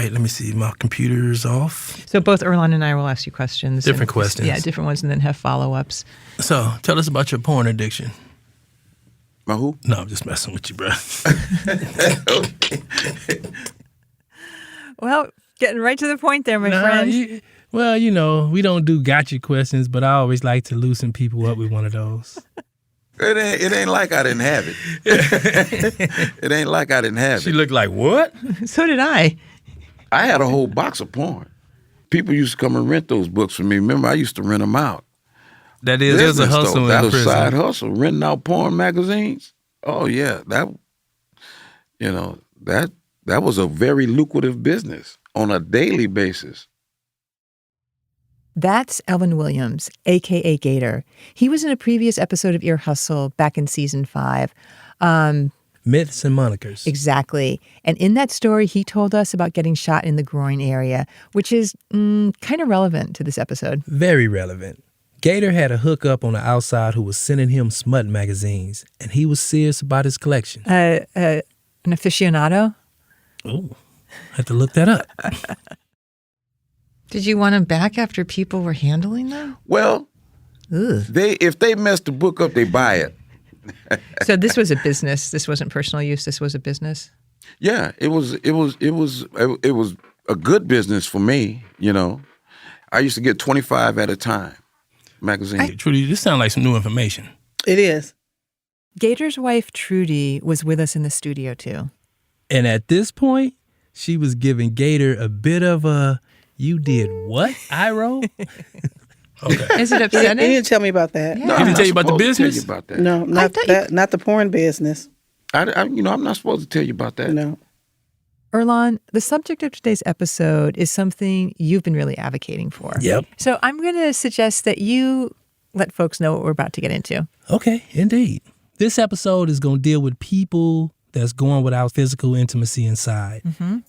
right. Let me see. My computer's off. So both Erlon and I will ask you questions. Different questions. Yeah, different ones, and then have follow-ups. So tell us about your porn addiction. My who? No, I'm just messing with you, bro. Okay. Well, getting right to the point there, my friend. Well, we don't do gotcha questions, but I always like to loosen people up with one of those. It ain't like I didn't have it. It ain't like I didn't have She it. looked like, what? So did I. I had a whole box of porn. People used to come and rent those books from me. Remember, I used to rent them out. That is, there's a hustle That in was prison. a side hustle, renting out porn magazines. Oh yeah, that was a very lucrative business on a daily basis. That's Elvin Williams, a.k.a. Gator. He was in a previous episode of Ear Hustle back in season 5. Myths and monikers. Exactly. And in that story, he told us about getting shot in the groin area, which is kind of relevant to this episode. Very relevant. Gator had a hookup on the outside who was sending him smut magazines, and he was serious about his collection. An aficionado? Oh, I have to look that up. Did you want him back after people were handling them? Well, Ugh. if they mess the book up, they buy it. So this was a business. This wasn't personal use. This was a business. Yeah, it was a good business for me. I used to get 25 at a time. Magazine. Trudy, this sounds like some new information. It is. Gator's wife, Trudy, was with us in the studio, too. And at this point, she was giving Gator a bit of a, you did what, eye roll? Okay. Is it He upsetting? didn't tell me about that. Yeah. No, He I'm didn't not tell you about the supposed to tell business? you about that. No, not the porn business. I'm not supposed to tell you about that. No. Erlon, the subject of today's episode is something you've been really advocating for. Yep. So I'm going to suggest that you let folks know what we're about to get into. Okay, indeed. This episode is going to deal with people that's going without physical intimacy inside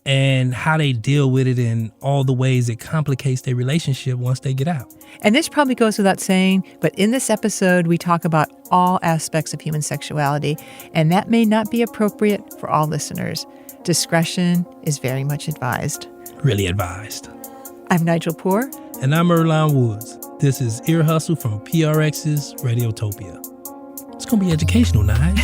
and how they deal with it and all the ways it complicates their relationship once they get out. And this probably goes without saying, but in this episode, we talk about all aspects of human sexuality, and that may not be appropriate for all listeners. Discretion is very much advised. Really advised. I'm Nigel Poor. And I'm Erlon Woods. This is Ear Hustle from PRX's Radiotopia. It's going to be educational, Nige.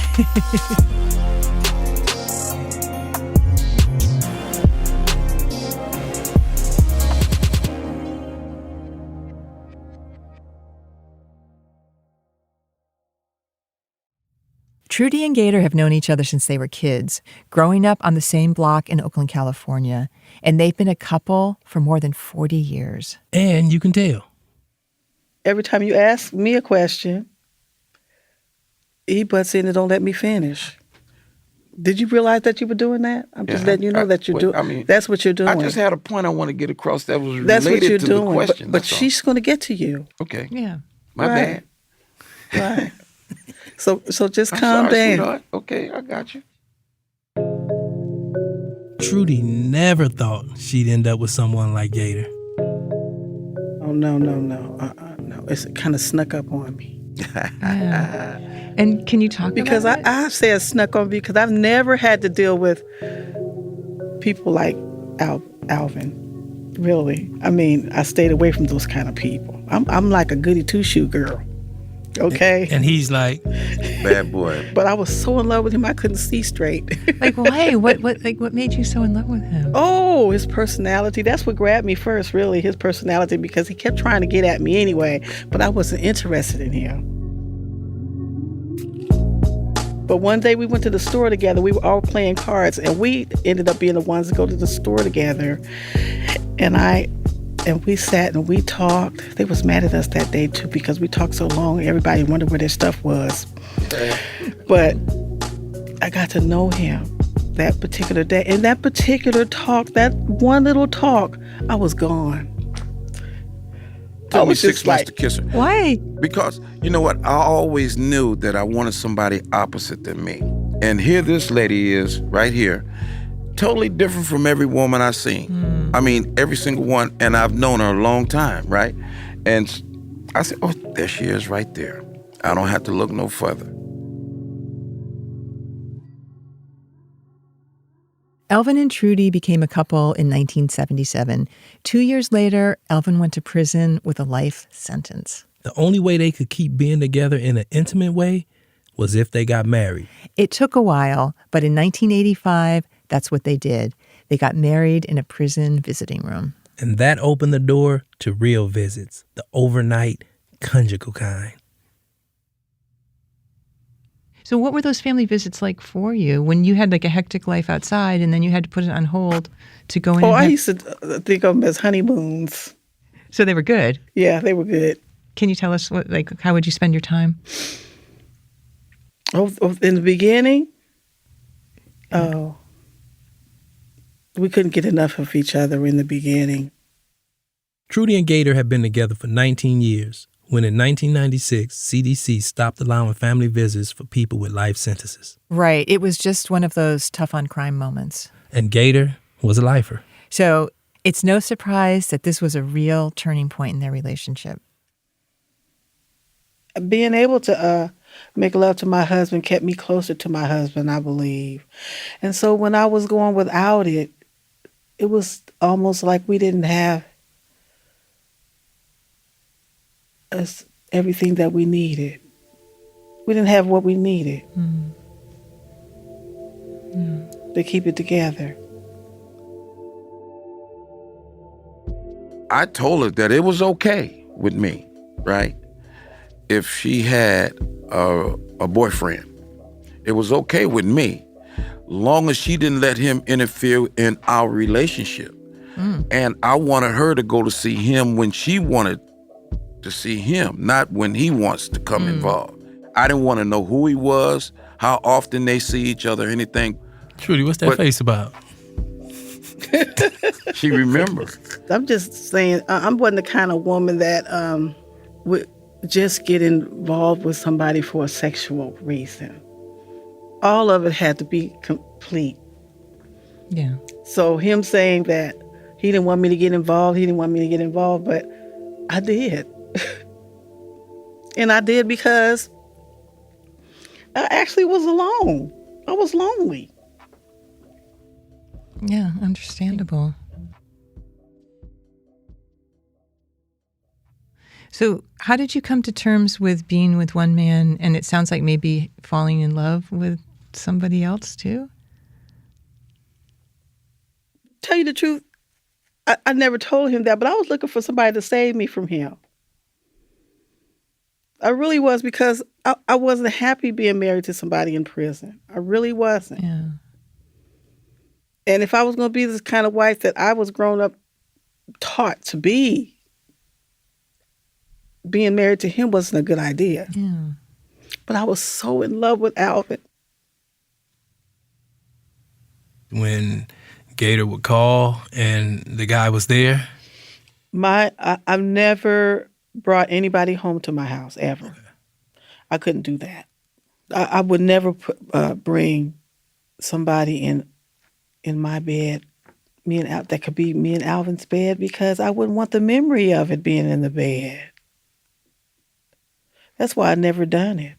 Trudy and Gator have known each other since they were kids, growing up on the same block in Oakland, California, and they've been a couple for more than 40 years. And you can tell. Every time you ask me a question, he butts in and don't let me finish. Did you realize that you were doing that? I'm just letting you know that you're doing. That's what you're doing. I just had a point I want to get across that was That's what you're related to the doing. question. But that's all. she's going to get to you. Okay. Yeah. My Right. bad. Right. So just I'm calm sorry, down. sweetheart. Okay, I got you. Trudy never thought she'd end up with someone like Gator. Oh, no. No. It's kind of snuck up on me. Yeah. And can you talk Because about it? I say it snuck on me because I've never had to deal with people like Alvin. Really. I mean, I stayed away from those kind of people. I'm like a goody two-shoe girl. Okay? And he's like, Bad boy. But I was so in love with him I couldn't see straight. Like, why? What made you so in love with him? Oh, his personality. That's what grabbed me first, really, his personality, because he kept trying to get at me anyway, but I wasn't interested in him. But one day we went to the store together. We were all playing cards, and we ended up being the ones to go to the store together. And we sat and we talked. They was mad at us that day, too, because we talked so long. Everybody wondered where their stuff was. But I got to know him that particular day. And that particular talk, that one little talk, I was gone. Took me was 6 just months like- to kiss her. Why? Because, you know what, I always knew that I wanted somebody opposite than me. And here this lady is, right here, totally different from every woman I've seen. I mean, every single one, and I've known her a long time, right? And I said, oh, there she is right there. I don't have to look no further. Elvin and Trudy became a couple in 1977. 2 years later, Elvin went to prison with a life sentence. The only way they could keep being together in an intimate way was if they got married. It took a while, but in 1985, that's what they did. They got married in a prison visiting room. And that opened the door to real visits, the overnight, conjugal kind. So what were those family visits like for you when you had like a hectic life outside and then you had to put it on hold to go in? I used to think of them as honeymoons. So they were good? Yeah, they were good. Can you tell us how would you spend your time? Oh, in the beginning? We couldn't get enough of each other in the beginning. Trudy and Gator had been together for 19 years when in 1996, CDC stopped allowing family visits for people with life sentences. Right. It was just one of those tough on crime moments. And Gator was a lifer. So it's no surprise that this was a real turning point in their relationship. Being able to make love to my husband kept me closer to my husband, I believe. And so when I was going without it, it was almost like we didn't have everything that we needed. We didn't have what we needed to keep it together. I told her that it was okay with me, right? If she had a boyfriend, it was okay with me, long as she didn't let him interfere in our relationship. And I wanted her to go to see him when she wanted to see him, not when he wants to come involved. I didn't want to know who he was, how often they see each other, anything. Trudy, what's that face about? She remembered. I'm just saying, I wasn't the kind of woman that would just get involved with somebody for a sexual reason. All of it had to be complete. Yeah. So him saying that he didn't want me to get involved, but I did. And I did because I actually was alone. I was lonely. Yeah, understandable. So how did you come to terms with being with one man, and it sounds like maybe falling in love with somebody else too? Tell you the truth, I never told him that, but I was looking for somebody to save me from him. I really was, because I wasn't happy being married to somebody in prison. I really wasn't. Yeah. And if I was going to be this kind of wife that I was grown up taught to be, being married to him wasn't a good idea. Yeah. But I was so in love with Alvin. When Gator would call and the guy was there? I've never brought anybody home to my house, ever. Okay. I couldn't do that. I would never bring somebody in my bed, that could be me and Alvin's bed, because I wouldn't want the memory of it being in the bed. That's why I never done it.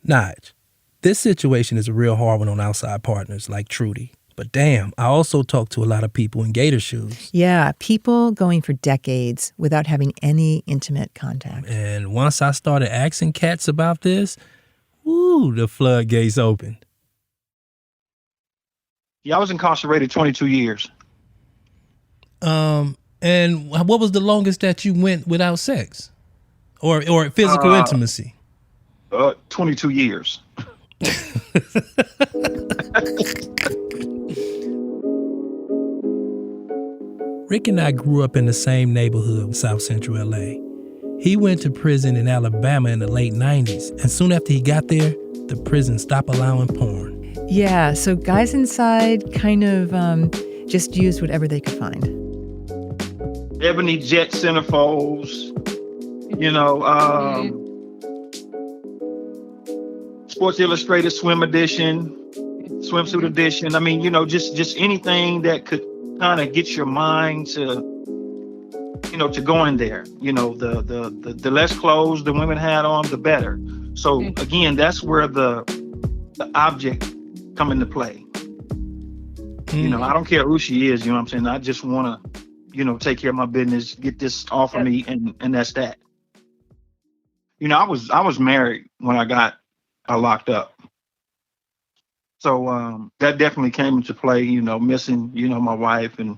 Nige, this situation is a real hard one on outside partners like Trudy. But damn, I also talk to a lot of people in Gator shoes. Yeah, people going for decades without having any intimate contact. And once I started asking cats about this, woo, the floodgates opened. Yeah, I was incarcerated 22 years. And what was the longest that you went without sex? Or physical intimacy? 22 years. Rick and I grew up in the same neighborhood in South Central LA. He went to prison in Alabama in the late 90s, and soon after he got there, the prison stopped allowing porn. Yeah, so guys inside kind of just used whatever they could find. Ebony Jet centerfolds, Sports Illustrated swim edition, swimsuit edition. I mean, just anything that could kind of get your mind to go in there. The less clothes the women had on, the better. So again, that's where the the object come into play. You know, I don't care who she is, you know what I'm saying? I just want to, you know, take care of my business, get this off of me, and that's that. You know, I was married when I got locked up. So that definitely came into play, you know, missing, you know, my wife and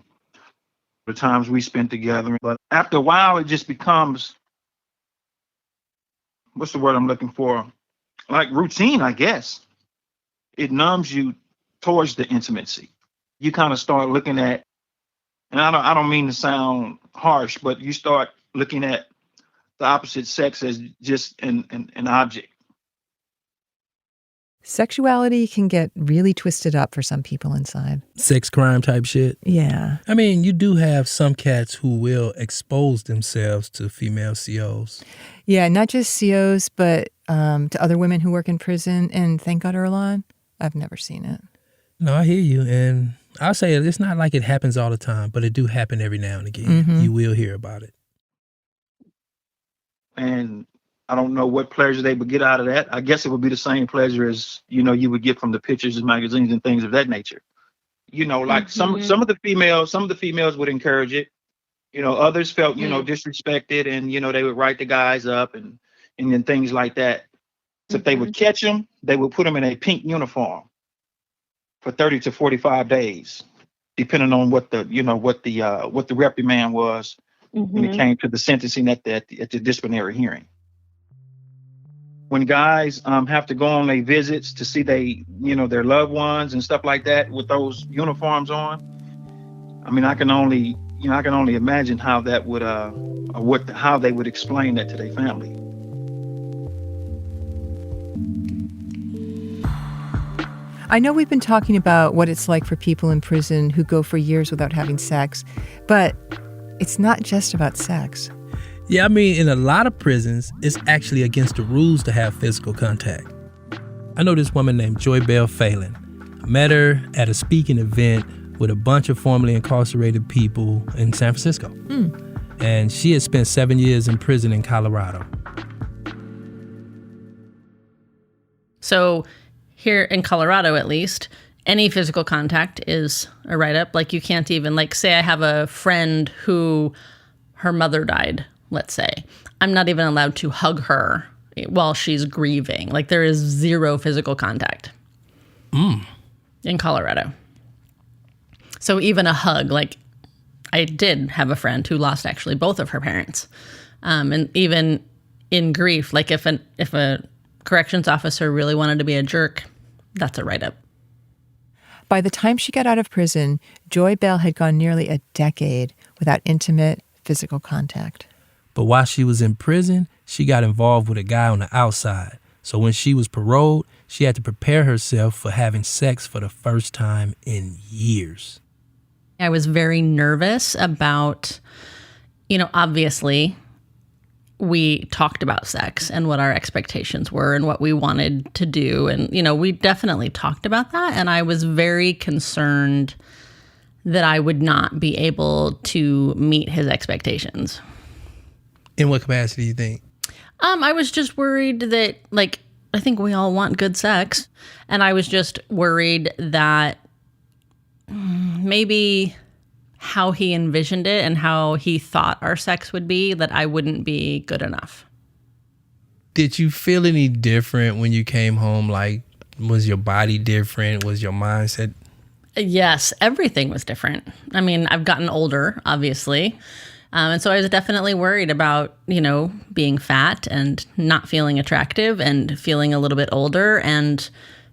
the times we spent together. But after a while, it just becomes, what's the word I'm looking for? Like routine, I guess. It numbs you towards the intimacy. You kind of start looking at, and I don't mean to sound harsh, but you start looking at the opposite sex as just an object. Sexuality can get really twisted up for some people inside. Sex crime type shit. Yeah. I mean, you do have some cats who will expose themselves to female COs. Yeah, not just COs, but to other women who work in prison. And thank God, Erlon, I've never seen it. No, I hear you. And I'll say it's not like it happens all the time, but it do happen every now and again. You will hear about it. And I don't know what pleasure they would get out of that. I guess it would be the same pleasure as, you know, you would get from the pictures and magazines and things of that nature. You know, like some of the females would encourage it. You know, others felt, you know, disrespected, and, you know, they would write the guys up and then things like that. So if they would catch them, they would put them in a pink uniform for 30 to 45 days, depending on what the reprimand was when it came to the sentencing at the disciplinary hearing. When guys have to go on their visits to see their loved ones and stuff like that with those uniforms on, I mean, I can only imagine how that would how they would explain that to their family. I know we've been talking about what it's like for people in prison who go for years without having sex, but it's not just about sex. Yeah, I mean, in a lot of prisons, it's actually against the rules to have physical contact. I know this woman named Joy Bell Phelan. I met her at a speaking event with a bunch of formerly incarcerated people in San Francisco. And she had spent 7 years in prison in Colorado. So here in Colorado, at least, any physical contact is a write-up. Like, you can't even, like, say I have a friend who her mother died, let's say. I'm not even allowed to hug her while she's grieving. Like, there is zero physical contact in Colorado. So even a hug, like, I did have a friend who lost actually both of her parents. And even in grief, like if a corrections officer really wanted to be a jerk, that's a write-up. By the time she got out of prison, Joy Bell had gone nearly a decade without intimate physical contact. But while she was in prison, she got involved with a guy on the outside. So when she was paroled, she had to prepare herself for having sex for the first time in years. I was very nervous about, obviously we talked about sex and what our expectations were and what we wanted to do. And, we definitely talked about that. And I was very concerned that I would not be able to meet his expectations. In what capacity do you think? I was just worried that, I think we all want good sex. And I was just worried that maybe how he envisioned it and how he thought our sex would be, that I wouldn't be good enough. Did you feel any different when you came home? Like, was your body different? Was your mindset? Yes, everything was different. I mean, I've gotten older, obviously. And so I was definitely worried about, being fat and not feeling attractive and feeling a little bit older. And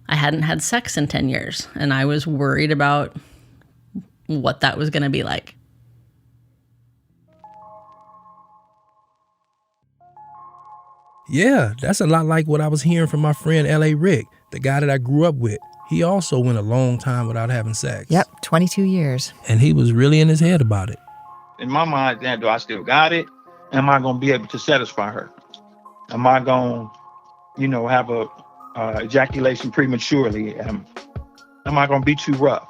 I hadn't had sex in 10 years. And I was worried about what that was going to be like. Yeah, that's a lot like what I was hearing from my friend L.A. Rick, the guy that I grew up with. He also went a long time without having sex. Yep, 22 years. And he was really in his head about it. In my mind, do I still got it? Am I going to be able to satisfy her? Am I going to, have a ejaculation prematurely? Am I going to be too rough?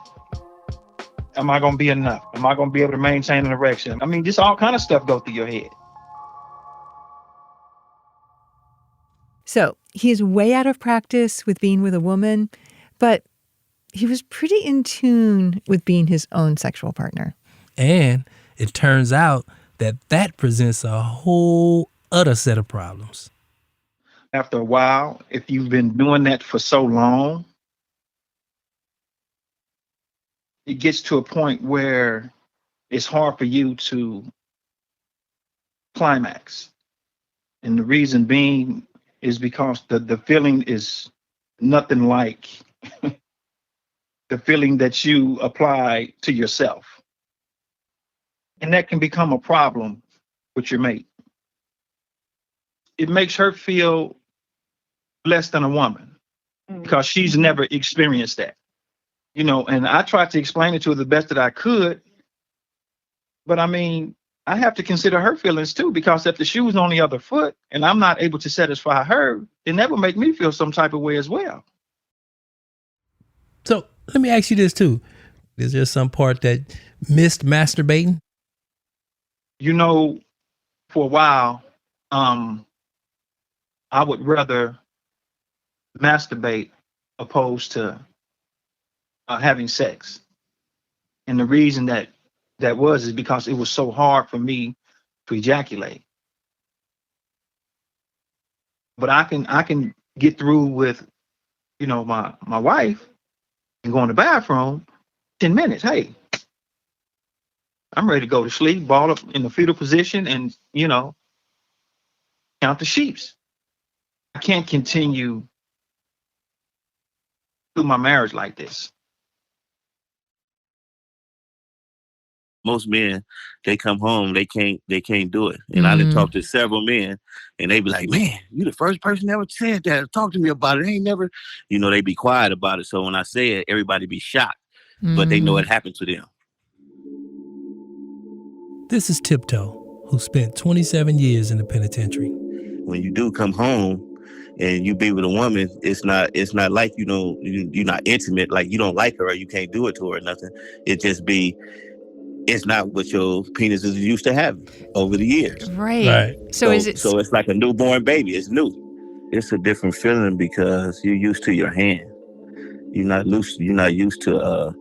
Am I going to be enough? Am I going to be able to maintain an erection? I mean, just all kind of stuff go through your head. So he is way out of practice with being with a woman, but he was pretty in tune with being his own sexual partner. And it turns out that presents a whole other set of problems. After a while, if you've been doing that for so long, it gets to a point where it's hard for you to climax. And the reason being is because the feeling is nothing like the feeling that you apply to yourself. And that can become a problem with your mate. It makes her feel less than a woman because she's never experienced that. And I tried to explain it to her the best that I could. But I mean, I have to consider her feelings too, because if the shoe's on the other foot and I'm not able to satisfy her, then that would make me feel some type of way as well. So let me ask you this too. Is there some part that missed masturbating? For a while, I would rather masturbate opposed to having sex. And the reason that was is because it was so hard for me to ejaculate. But I can get through with, my wife and go in the bathroom 10 minutes. Hey, I'm ready to go to sleep, ball up in the fetal position and, count the sheeps. I can't continue through my marriage like this. Most men, they come home, they can't do it. And I done talked to several men, and they be like, "Man, you the first person that ever said that. Talk to me about it. I ain't never," they be quiet about it. So when I say it, everybody be shocked, but they know it happened to them. This is Tiptoe, who spent 27 years in the penitentiary. When you do come home and you be with a woman, it's not like you're not intimate, like you don't like her or you can't do it to her or nothing. It just be, it's not what your penis is used to having over the years. Right. So it's like a newborn baby. It's new. It's a different feeling because you're used to your hand. You're not used to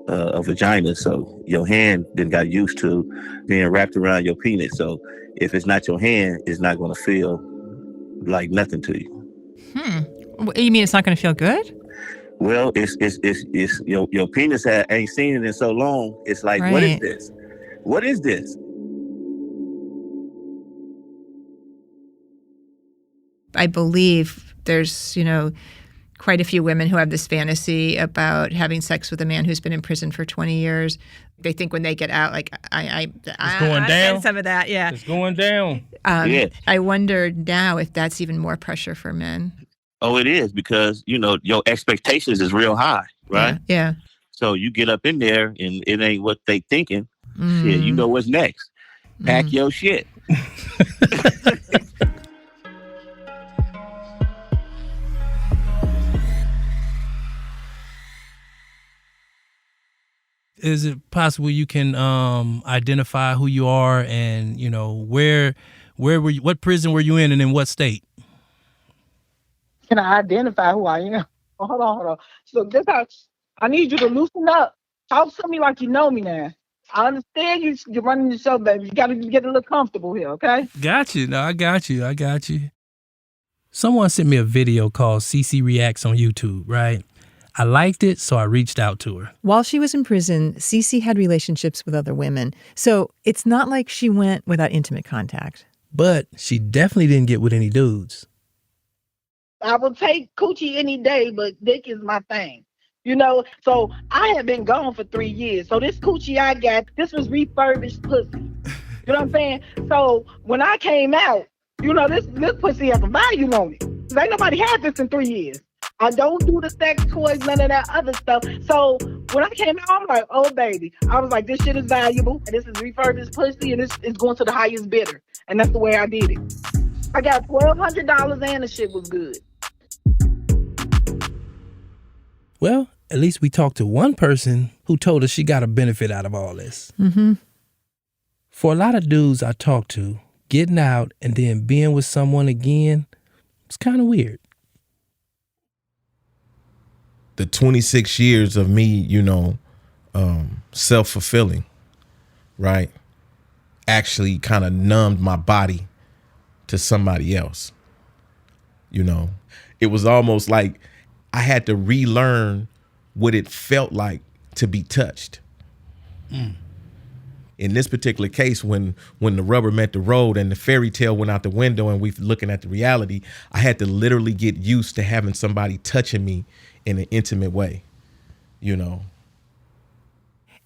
a vagina. So your hand then got used to being wrapped around your penis. So if it's not your hand, it's not going to feel like nothing to you. You mean it's not going to feel good? Well, it's your penis ain't seen it in so long. It's like, right. What is this? What is this? I believe there's, quite a few women who have this fantasy about having sex with a man who's been in prison for 20 years. They think when they get out, like, it's going down. Some of that, yeah. It's going down. Yeah. I wonder now if that's even more pressure for men. Oh, it is, because, your expectations is real high, right? Yeah. So you get up in there and it ain't what they thinking. Shit, you know what's next. Pack your shit. Is it possible you can identify who you are and, where were you, what prison were you in and in what state? Can I identify who I am? Oh, hold on. So this how I need you to loosen up. Talk to me like you know me now. I understand you're running the show, baby. You got to get a little comfortable here, okay? Got you. No, I got you. Someone sent me a video called CC Reacts on YouTube, right? I liked it, so I reached out to her. While she was in prison, Cece had relationships with other women. So it's not like she went without intimate contact. But she definitely didn't get with any dudes. I will take coochie any day, but dick is my thing. So I had been gone for 3 years. So this coochie I got, this was refurbished pussy. You know what I'm saying? So when I came out, this pussy has a value on it. Ain't nobody had this in 3 years. I don't do the sex toys, none of that other stuff. So when I came out, I'm like, oh, baby. I was like, this shit is valuable, and this is refurbished pussy, and this is going to the highest bidder. And that's the way I did it. I got $1,200, and the shit was good. Well, at least we talked to one person who told us she got a benefit out of all this. Mm-hmm. For a lot of dudes I talked to, getting out and then being with someone again It's kind of weird. The 26 years of me, self-fulfilling, right, actually kind of numbed my body to somebody else. It was almost like I had to relearn what it felt like to be touched. In this particular case, when the rubber met the road and the fairy tale went out the window and we looking at the reality, I had to literally get used to having somebody touching me in an intimate way,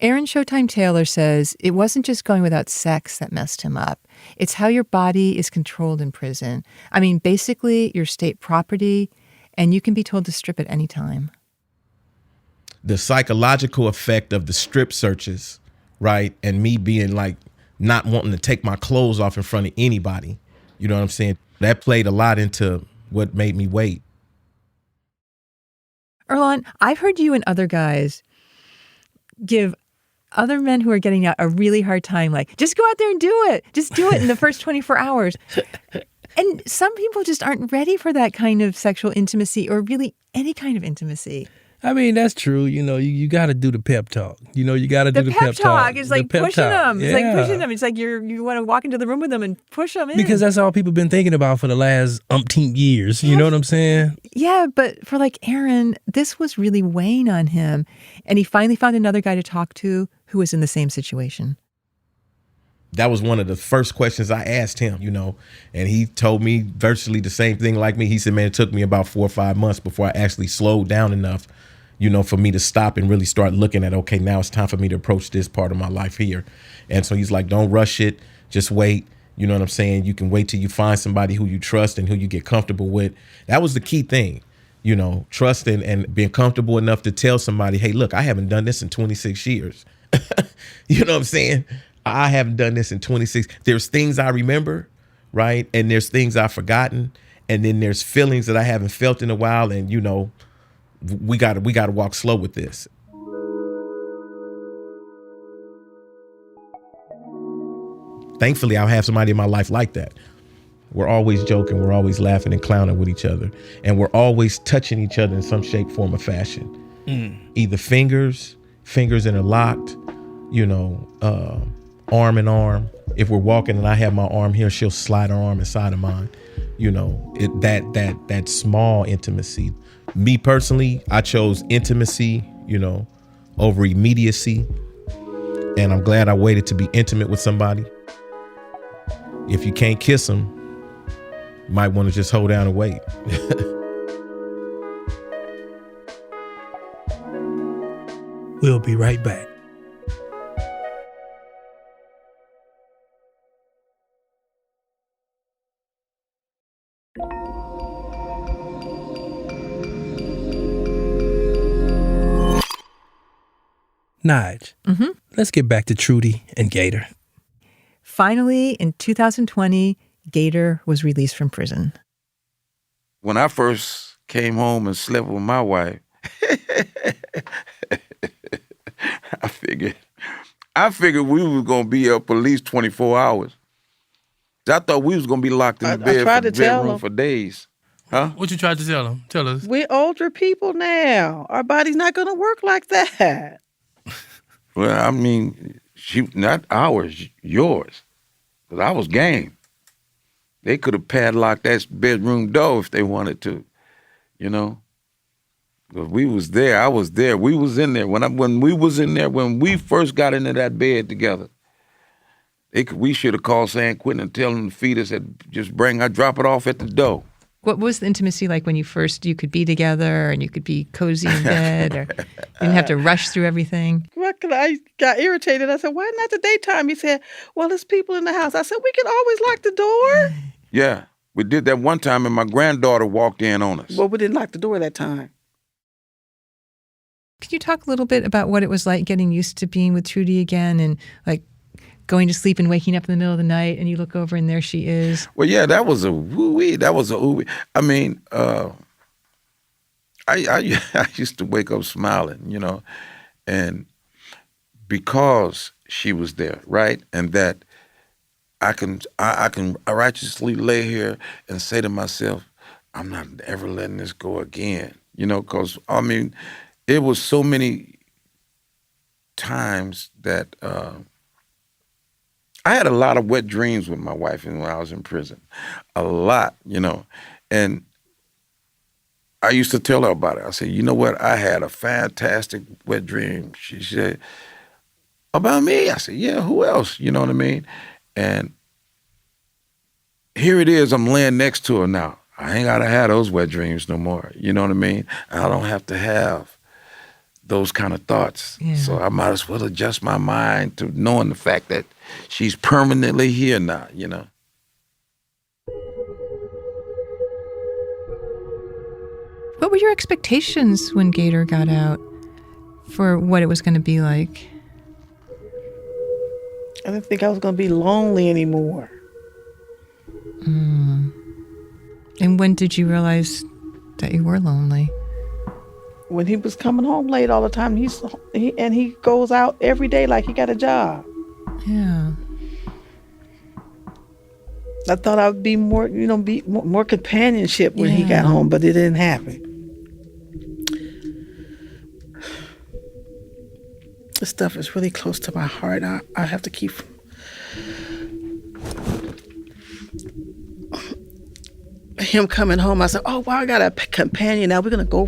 Aaron Showtime Taylor says it wasn't just going without sex that messed him up. It's how your body is controlled in prison. I mean, basically, your state property, and you can be told to strip at any time. The psychological effect of the strip searches, right, and me being like not wanting to take my clothes off in front of anybody, you know what I'm saying? That played a lot into what made me wait. Earlonne, I've heard you and other guys give other men who are getting out a really hard time, like, just go out there and do it. Just do it in the first 24 hours. And some people just aren't ready for that kind of sexual intimacy or really any kind of intimacy. I mean, that's true. You got to do the pep talk. You got to do the pep talk. It's like pushing them. It's like pushing them. It's like you want to walk into the room with them and push them in. Because that's all people been thinking about for the last umpteen years. You know what I'm saying? Yeah, but for like Aaron, this was really weighing on him. And he finally found another guy to talk to who was in the same situation. That was one of the first questions I asked him, and he told me virtually the same thing like me. He said, man, it took me about 4 or 5 months before I actually slowed down enough, for me to stop and really start looking at, okay, now it's time for me to approach this part of my life here. And so he's like, don't rush it. Just wait. You know what I'm saying? You can wait till you find somebody who you trust and who you get comfortable with. That was the key thing, trust and being comfortable enough to tell somebody, hey, look, I haven't done this in 26 years. You know what I'm saying? I haven't done this in 26. There's things I remember, right? And there's things I've forgotten. And then there's feelings that I haven't felt in a while. And, we got to walk slow with this. Thankfully, I'll have somebody in my life like that. We're always joking. We're always laughing and clowning with each other. And we're always touching each other in some shape, form, or fashion. Either fingers interlocked, arm in arm. If we're walking and I have my arm here, she'll slide her arm inside of mine. That small intimacy. Me personally, I chose intimacy, over immediacy. And I'm glad I waited to be intimate with somebody. If you can't kiss them, you might want to just hold down and wait. We'll be right back. Nige, let's get back to Trudy and Gator. Finally, in 2020, Gator was released from prison. When I first came home and slept with my wife, I figured we were going to be up at least 24 hours. I thought we was going to be locked in the bedroom for days. Huh? What you tried to tell him? Tell us. We're older people now. Our body's not going to work like that. Well, I mean, not ours, yours. Because I was game. They could have padlocked that bedroom door if they wanted to, Because we was there. I was there. We was in there. When we first got into that bed together, we should have called San Quentin and tell them to feed us, just drop it off at the door. What was the intimacy like when you could be together and you could be cozy in bed or you didn't have to rush through everything? I got irritated. I said, why not the daytime? He said, well, there's people in the house. I said, we can always lock the door. Yeah, we did that one time and my granddaughter walked in on us. Well, we didn't lock the door that time. Could you talk a little bit about what it was like getting used to being with Trudy again and like going to sleep and waking up in the middle of the night and you look over and there she is? Well, yeah, that was a woo-wee. That was a ooh-wee. I mean, I used to wake up smiling, and because she was there, right? And that I can righteously lay here and say to myself, I'm not ever letting this go again. Because, I mean, it was so many times that I had a lot of wet dreams with my wife when I was in prison. A lot, And I used to tell her about it. I said, you know what? I had a fantastic wet dream. She said, about me? I said, yeah, who else? You know what I mean? And here it is, I'm laying next to her now. I ain't gotta have those wet dreams no more. You know what I mean? I don't have to have those kind of thoughts. Yeah. So I might as well adjust my mind to knowing the fact that she's permanently here now, What were your expectations when Gator got out for what it was going to be like? I didn't think I was going to be lonely anymore. And when did you realize that you were lonely? When he was coming home late all the time, he goes out every day like he got a job. Yeah. I thought I would be more, be more companionship when he got home, but it didn't happen. This stuff is really close to my heart. I have to keep. Him coming home, I said, oh, wow, I got a companion now. We're going to go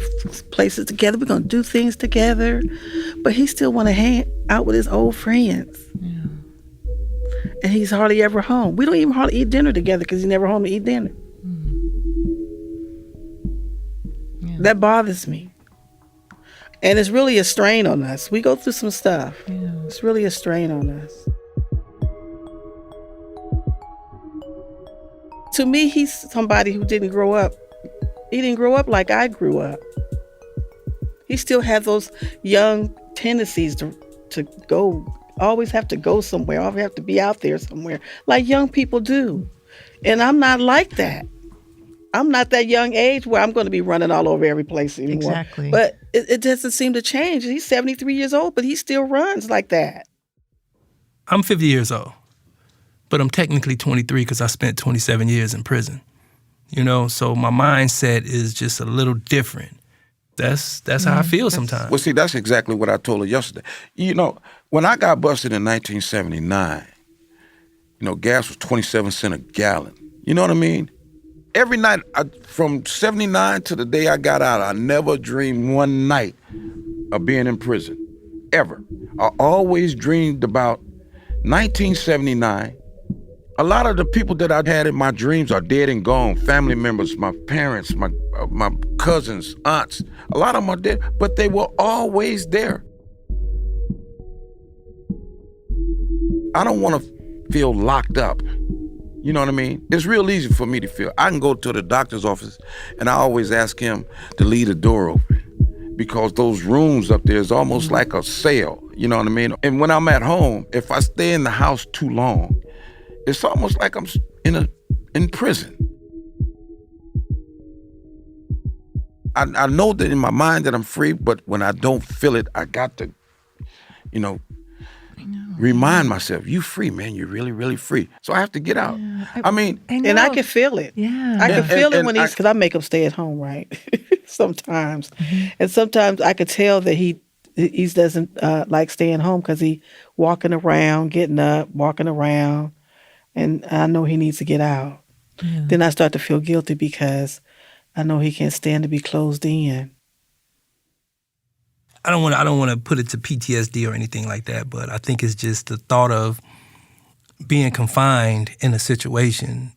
places together. We're going to do things together. But he still want to hang out with his old friends. Yeah. And he's hardly ever home. We don't even hardly eat dinner together because he's never home to eat dinner. Yeah. That bothers me. And it's really a strain on us. We go through some stuff. Yeah. It's really a strain on us. To me, he's somebody who didn't grow up. He didn't grow up like I grew up. He still had those young tendencies to go, always have to go somewhere, always have to be out there somewhere, like young people do. And I'm not like that. I'm not that young age where I'm going to be running all over every place anymore. Exactly. But it doesn't seem to change. He's 73 years old, but he still runs like that. I'm 50 years old, but I'm technically 23 because I spent 27 years in prison. So my mindset is just a little different. That's how I feel sometimes. Well, see, that's exactly what I told her yesterday. When I got busted in 1979, gas was 27 cents a gallon. You know what I mean? Every night, from 79 to the day I got out, I never dreamed one night of being in prison, ever. I always dreamed about 1979. A lot of the people that I had in my dreams are dead and gone. Family members, my parents, my cousins, aunts. A lot of them are dead, but they were always there. I don't want to feel locked up. You know what I mean? It's real easy for me to feel. I can go to the doctor's office and I always ask him to leave the door open because those rooms up there is almost like a cell. You know what I mean? And when I'm at home, if I stay in the house too long, it's almost like I'm in prison. I know that in my mind that I'm free, but when I don't feel it, I got to, remind myself, you free, man. You're really, really free. So I have to get out. Yeah, and I can feel it. Yeah. I can feel it when because I make him stay at home, right? Sometimes. Mm-hmm. And sometimes I could tell that he doesn't like staying home because he walking around, getting up, walking around. And I know he needs to get out. Yeah. Then I start to feel guilty because I know he can't stand to be closed in. I don't want to put it to PTSD or anything like that, but I think it's just the thought of being confined in a situation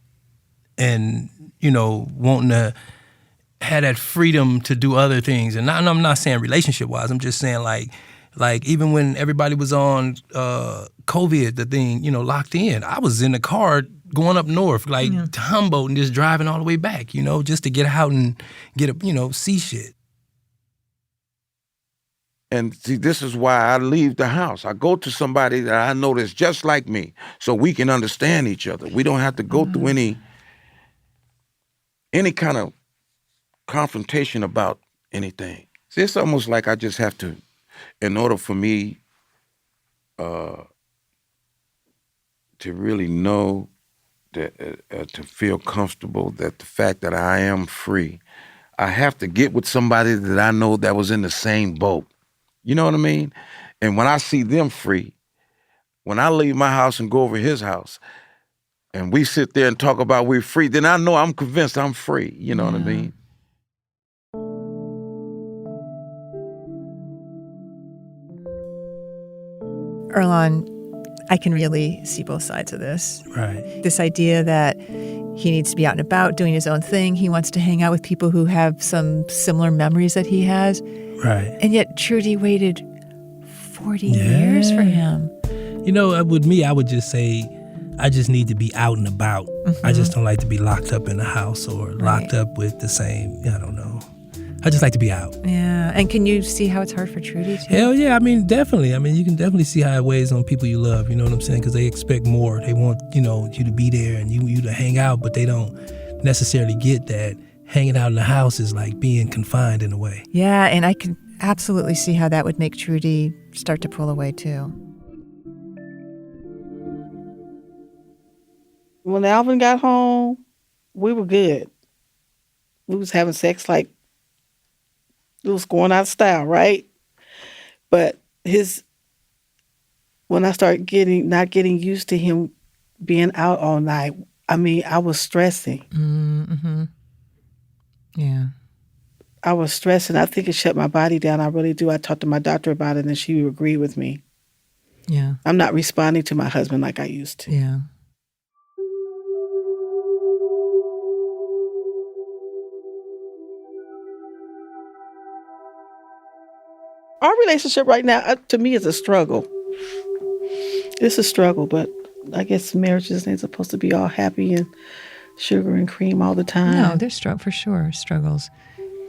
and, wanting to have that freedom to do other things. And I'm not saying relationship-wise. I'm just saying like even when everybody was on COVID, the thing, locked in, I was in the car going up north, to Humboldt and just driving all the way back, just to get out and get see shit. And see, this is why I leave the house. I go to somebody that I know that's just like me so we can understand each other. We don't have to go through any kind of confrontation about anything. See, it's almost like I just have to, in order for me to really know to feel comfortable that the fact that I am free, I have to get with somebody that I know that was in the same boat. You know what I mean? And when I see them free, when I leave my house and go over his house, and we sit there and talk about we're free, then I know I'm convinced I'm free. You know what I mean? Earlonne, I can really see both sides of this. Right. This idea that he needs to be out and about doing his own thing. He wants to hang out with people who have some similar memories that he has. Right. And yet Trudy waited 40 years for him. You know, with me, I would just say I just need to be out and about. I just don't like to be locked up in a house or locked up with the same, I don't know. I just like to be out. Yeah. And can you see how it's hard for Trudy too? Hell yeah. I mean, definitely. I mean, you can definitely see how it weighs on people you love. You know what I'm saying? Because they expect more. They want, you to be there and you to hang out, but they don't necessarily get that hanging out in the house is like being confined in a way. Yeah. And I can absolutely see how that would make Trudy start to pull away too. When Alvin got home, we were good. We was having sex like it was going out of style, right? But when I started not getting used to him being out all night, I mean, I was stressing. Mm-hmm. Yeah. I was stressing. I think it shut my body down. I really do. I talked to my doctor about it, and she agreed with me. Yeah. I'm not responding to my husband like I used to. Yeah. Our relationship right now, to me, is a struggle. It's a struggle, but I guess marriages ain't supposed to be all happy and sugar and cream all the time. No, there's for sure struggles.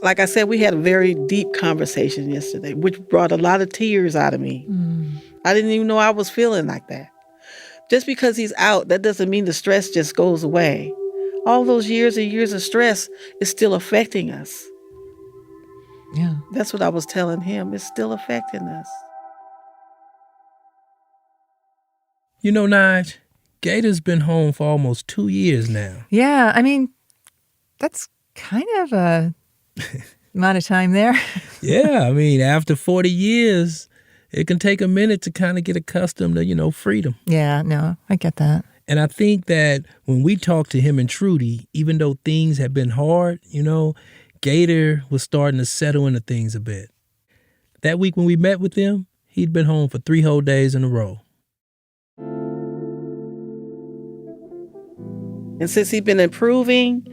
Like I said, we had a very deep conversation yesterday, which brought a lot of tears out of me. I didn't even know I was feeling like that. Just because he's out, that doesn't mean the stress just goes away. All those years and years of stress is still affecting us. Yeah. That's what I was telling him. It's still affecting us. You know, Nige, Gator's been home for almost 2 years now. Yeah, I mean, that's kind of a amount of time there. Yeah, I mean, after 40 years, it can take a minute to kind of get accustomed to, freedom. Yeah, no, I get that. And I think that when we talked to him and Trudy, even though things had been hard, Gator was starting to settle into things a bit. That week when we met with him, he'd been home for 3 whole days in a row. And since he's been improving,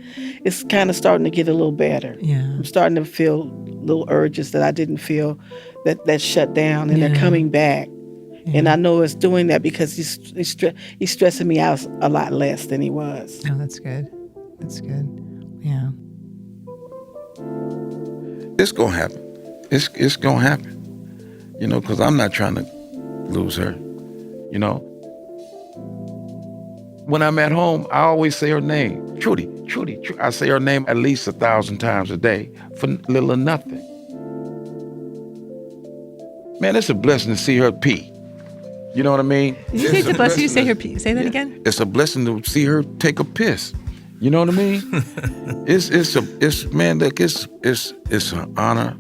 it's kind of starting to get a little better. Yeah. I'm starting to feel little urges that I didn't feel that shut down, and they're coming back. Yeah. And I know it's doing that because he's stressing me out a lot less than he was. Oh, that's good. That's good. Yeah. It's going to happen. It's going to happen. Because I'm not trying to lose her. When I'm at home, I always say her name. Trudy, Trudy, Trudy. I say her name at least 1,000 times a day for little or nothing. Man, it's a blessing to see her pee. You know what I mean? Did you say it's a blessing to say her pee? Say that again? It's a blessing to see her take a piss. You know what I mean? It's an honor,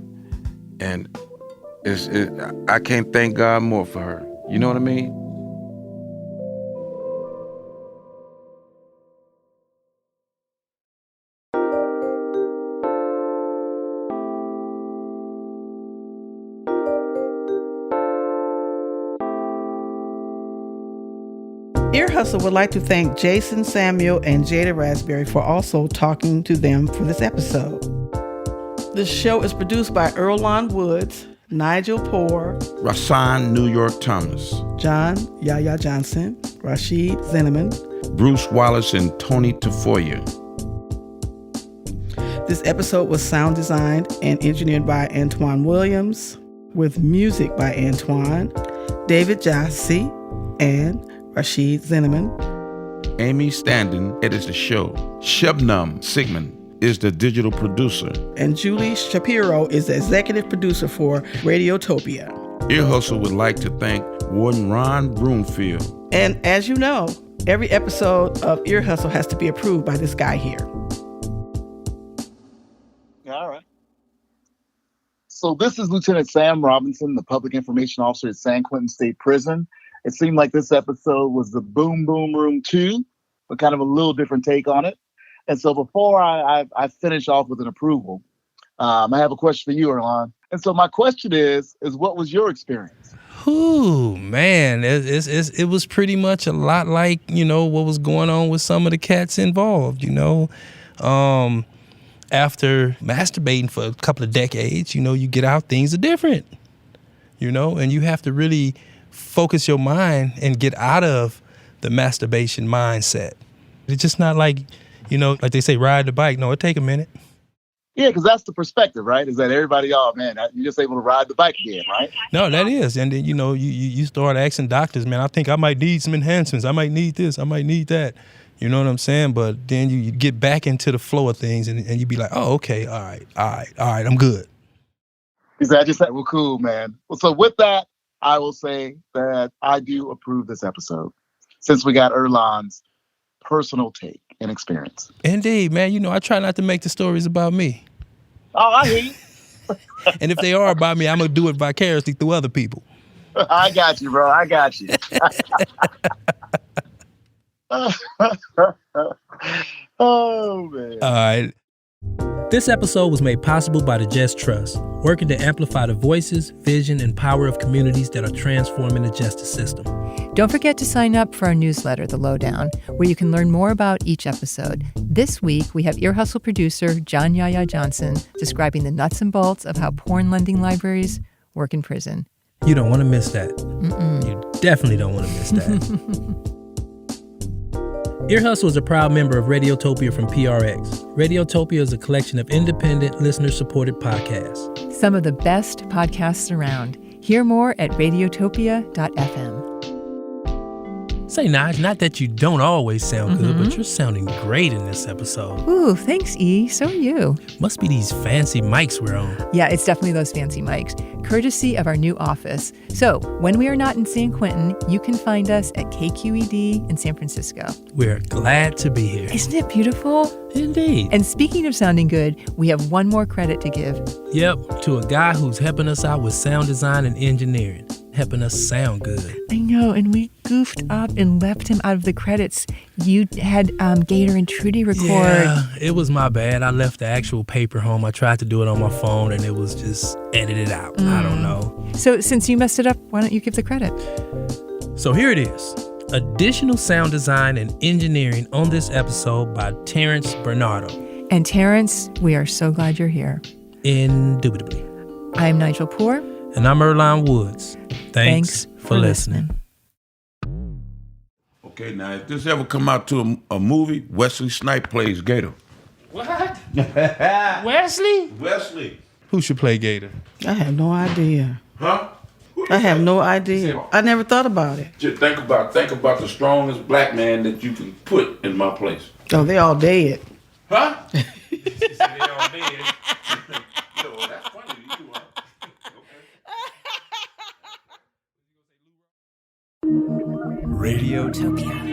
and I can't thank God more for her. You know what I mean? Ear Hustle would like to thank Jason Samuel and Jada Raspberry for also talking to them for this episode. This show is produced by Earlonne Woods, Nigel Poor, Rasan New York Thomas, John Yaya Johnson, Rashid Zinneman, Bruce Wallace, and Tony Tafoya. This episode was sound designed and engineered by Antoine Williams, with music by Antoine, David Jassy, and Rashid Zinneman. Amy Standen edits the show. Shebnam Sigmund is the digital producer. And Julie Shapiro is the executive producer for Radiotopia. Ear Hustle would like to thank Warden Ron Broomfield. And as you know, Every episode of Ear Hustle has to be approved by this guy here. All right. So this is Lieutenant Sam Robinson, the Public Information Officer at San Quentin State Prison. It seemed like this episode was the Boom Boom Room 2, but kind of a little different take on it. And so before I finish off with an approval, I have a question for you, Erlan. And so my question is what was your experience? Ooh, man, it was pretty much a lot like, what was going on with some of the cats involved, After masturbating for a couple of decades, you get out, things are different, and you have to really focus your mind and get out of the masturbation mindset. It's just not like, like they say, ride the bike. No, it take a minute. Yeah, because that's the perspective, right? Is that everybody, you're just able to ride the bike again, right? No, that is. And then, you start asking doctors, man, I think I might need some enhancements. I might need this. I might need that. You know what I'm saying? But then you get back into the flow of things and you be like, oh, okay, all right, I'm good. Because I just said, well, cool, man. Well, so with that, I will say that I do approve this episode since we got Erlan's personal take and experience. Indeed, man. I try not to make the stories about me. Oh, I hear you. And if they are about me, I'm going to do it vicariously through other people. I got you, bro. I got you. Oh, man. All right. This episode was made possible by the Just Trust, working to amplify the voices, vision, and power of communities that are transforming the justice system. Don't forget to sign up for our newsletter, The Lowdown, where you can learn more about each episode. This week, we have Ear Hustle producer John Yaya Johnson describing the nuts and bolts of how porn lending libraries work in prison. You don't want to miss that. You definitely don't want to miss that. Ear Hustle is a proud member of Radiotopia from PRX. Radiotopia is a collection of independent, listener-supported podcasts. Some of the best podcasts around. Hear more at radiotopia.fm. Say, Naj, not that you don't always sound good, but you're sounding great in this episode. Ooh, thanks, E. So are you. Must be these fancy mics we're on. Yeah, it's definitely those fancy mics, courtesy of our new office. So when we are not in San Quentin, you can find us at KQED in San Francisco. We're glad to be here. Isn't it beautiful? Indeed. And speaking of sounding good, we have one more credit to give. Yep, to a guy who's helping us out with sound design and engineering, helping us sound good. I know, and we goofed up and left him out of the credits. You had Gator and Trudy record. Yeah, it was my bad. I left the actual paper home. I tried to do it on my phone, and it was just edited out. I don't know. So since you messed it up, why don't you give the credit? So here it is. Additional sound design and engineering on this episode by Terrence Bernardo. And Terrence, we are so glad you're here. Indubitably. I'm Nigel Poor. And I'm Erlan Woods. Thanks for listening. Okay, now if this ever come out to a movie, Wesley Snipes plays Gator. What? Wesley? Wesley. Who should play Gator? I have no idea. Huh? I have no idea. I never thought about it. Just think about the strongest black man that you can put in my place. Oh, they all dead. Huh? They all dead. No, that's funny to you, huh? Radiotopia.